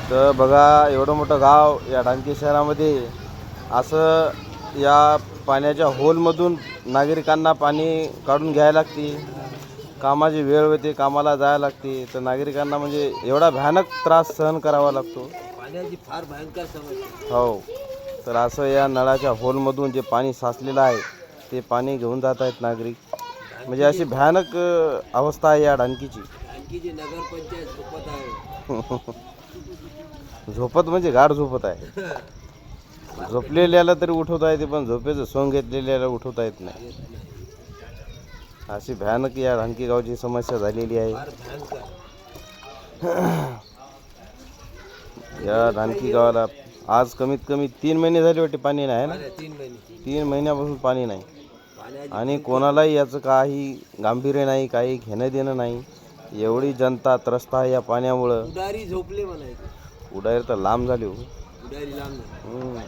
तर बघा एवढं मोठं गाव या ढानकी शहरामध्ये असं या पाण्याच्या होलमधून नागरिकांना पाणी काढून घ्यायला लागते. कामाची वेळ होते, कामाला जायला लागते, तर नागरिकांना म्हणजे एवढा भयानक त्रास सहन करावा लागतो. पाण्याची फार भयंकर समस्या. हो, तर असं या नळाच्या होलमधून जे पाणी साचलेलं आहे ते पाणी घेऊन जात आहेत नागरिक. म्हणजे अशी भयानक अवस्था आहे या ढानकीची. ढानकीची नगरपंचायत झोपत आहे. झोपत म्हणजे गाढ झोपत आहे. झोपलेल्याला तरी उठवता येते, पण झोपेचं सोंग घेतलेल्याला उठवता येत नाही. अशी भयानक या ढानकी गावची समस्या झालेली आहे. फार भयंकर. या ढानकी गावाला आज कमीत कमी 3 महिने झाले वाटते पाणी नाही आहे ना. 3 महिने 3 महिन्यापासून पाणी नाही पाण्याची आणि कोणालाही याचं काही गांभीर्य नाही, काही घेणं देणं नाही. एवढी जनता त्रस्त आहे या पाण्यामुळं. उडारी झोपले म्हणायचं. उडायर तर लांब झाली हो. उडारी लांब नाही.